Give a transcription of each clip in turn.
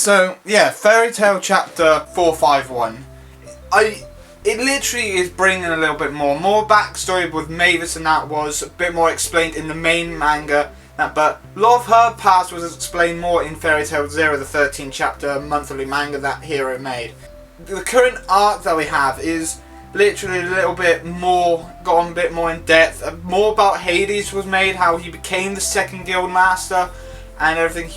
So yeah, Fairy Tail chapter 451. It literally is bringing a little bit more backstory with Mavis, and that was a bit more explained in the main manga. But a lot of her past was explained more in Fairy Tail Zero, the 13th chapter monthly manga that Hero made. The current arc that we have is literally a little bit more, gone a bit more in depth. More about Hades was made, how he became the second guild master and everything.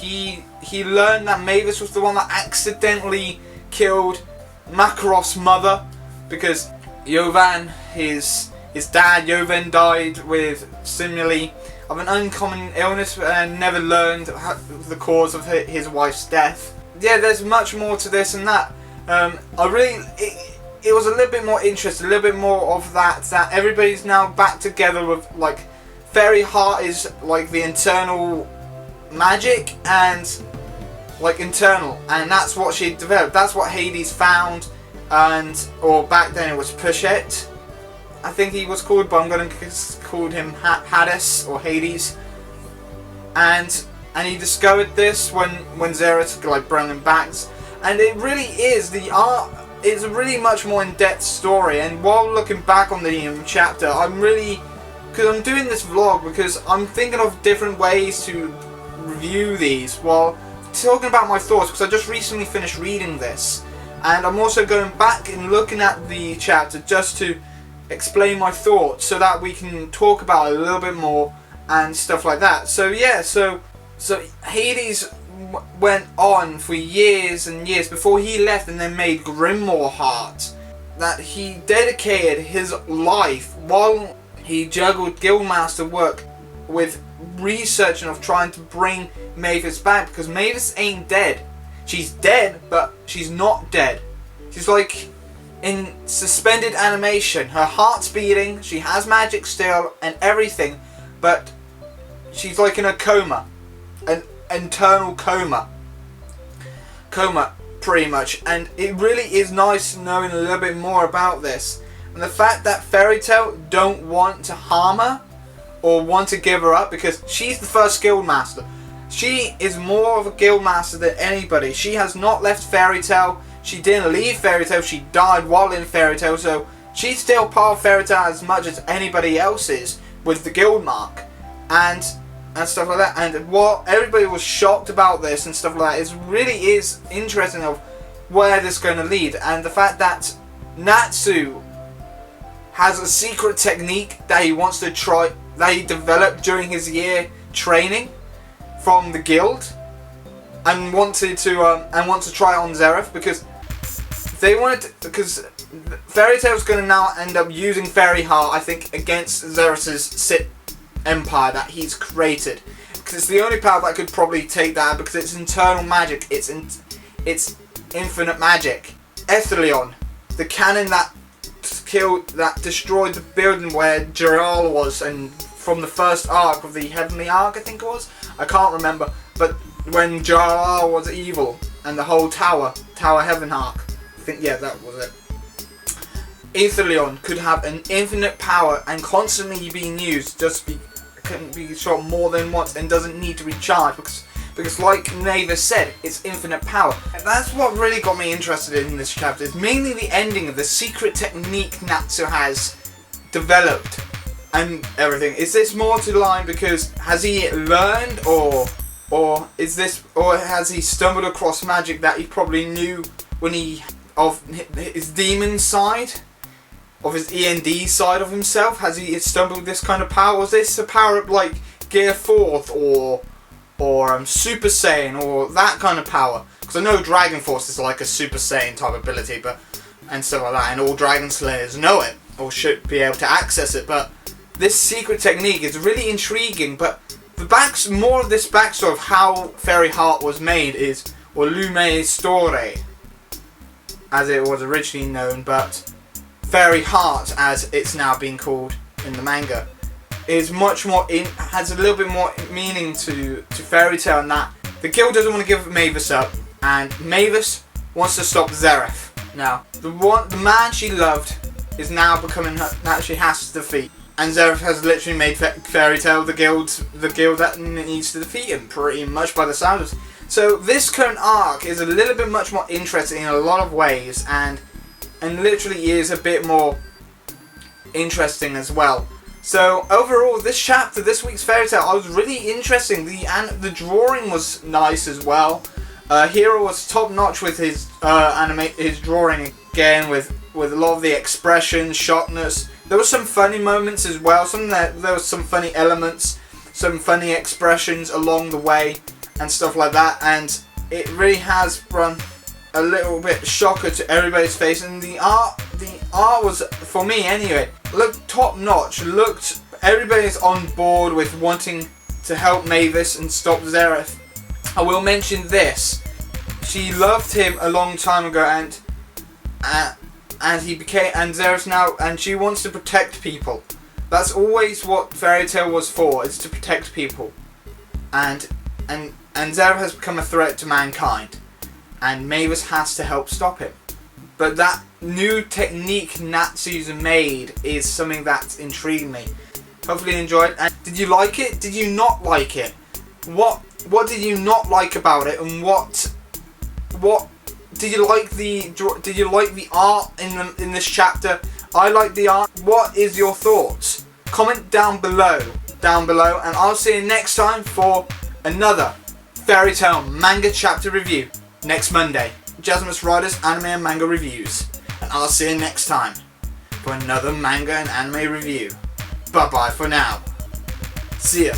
He learned that Mavis was the one that accidentally killed Makarov's mother, because Jovan, his dad Jovan, died with similarly of an uncommon illness and never learned the cause of his wife's death. Yeah, there's much more to this and that. It was a little bit more interesting, a little bit more of that everybody's now back together with, like, Fairy Heart is like the internal magic and like internal, and that's what she developed. That's what Hades found, or back then it was Pushet, I think he was called, but I'm going to call him Hades or Hades. And he discovered this when Zereth like brought him back, and it really is it's a really much more in-depth story. And while looking back on the chapter, because I'm doing this vlog because I'm thinking of different ways to review these while talking about my thoughts, because I just recently finished reading this, and I'm also going back and looking at the chapter just to explain my thoughts so that we can talk about it a little bit more and stuff like that. So yeah, so Hades went on for years and years before he left and then made Grimoire Heart, that he dedicated his life while he juggled Guildmaster work with researching of trying to bring Mavis back, because Mavis ain't dead. She's dead, but she's not dead. She's like in suspended animation. Her heart's beating, she has magic still and everything, but she's like in a coma. An internal coma pretty much. And it really is nice knowing a little bit more about this, and the fact that Fairy Tail don't want to harm her or want to give her up, because she's the first guild master. She is more of a guild master than anybody. She has not left Fairy Tail. She didn't leave Fairy Tail. She died while in Fairy Tail, so she's still part of Fairy Tail as much as anybody else is with the guild mark and stuff like that. And what everybody was shocked about this and stuff like that, it really is interesting of where this is going to lead. And the fact that Natsu has a secret technique that he wants to try, that he developed during his year training from the guild, and wanted to try it on Zereth, because Fairy Tail's going to now end up using Fairy Heart, I think, against Zereth's Sith Empire that he's created, because it's the only power that could probably take that, because it's internal magic, it's infinite magic. Ethelion, the cannon that destroyed the building where Jiral was, and from the first arc of the Heavenly Arc, I think it was, I can't remember, but when Jiral was evil, and the whole Tower Heaven Arc, I think, yeah, that was it. Ethelion could have an infinite power and constantly being used, couldn't be shot more than once and doesn't need to recharge, because like Mavis said, it's infinite power. And that's what really got me interested in this chapter, is mainly the ending of the secret technique Natsu has developed and everything. Is this more to the line because has he learned, or has he stumbled across magic that he probably knew when of his demon side, of his END side of himself? Has he stumbled this kind of power? Was this a power up like Gear 4th or Super Saiyan, or that kind of power? Because I know Dragon Force is like a Super Saiyan type ability, and stuff like that, and all Dragon Slayers know it, or should be able to access it, but this secret technique is really intriguing. But more of this backstory of how Fairy Heart was made is, or Lume Story, as it was originally known, but Fairy Heart, as it's now being called in the manga, is much more has a little bit more meaning to Fairy Tail, in that the guild doesn't want to give Mavis up, and Mavis wants to stop Zereth. Now, the man she loved is now becoming her, that she has to defeat, and Zereth has literally made Fairy Tail the guild that needs to defeat him, pretty much by the sound of it. So this current arc is a little bit much more interesting in a lot of ways, and literally is a bit more interesting as well. So overall, this chapter, this week's Fairy Tail, I was really interesting. The drawing was nice as well. Hero was top notch with his his drawing again, with a lot of the expressions, sharpness. There were some funny moments as well. There was some funny elements, some funny expressions along the way, and stuff like that. And it really has run a little bit shocker to everybody's face. And the art was, for me anyway, looked top notch. Everybody's on board with wanting to help Mavis and stop Zeref. I will mention this: she loved him a long time ago, and Zeref's now, and she wants to protect people. That's always what Fairy Tail was for, is to protect people. And Zeref has become a threat to mankind, and Mavis has to help stop him. But that new technique Natsu's made is something that's intrigued me. Hopefully you enjoyed. And did you like it? Did you not like it? What did you not like about it? And what did you like the art in this chapter? I like the art. What is your thoughts? Comment down below, and I'll see you next time for another Fairy Tail manga chapter review next Monday. Jasmus Riders Anime and Manga Reviews. And I'll see you next time for another manga and anime review. Bye bye for now. See ya.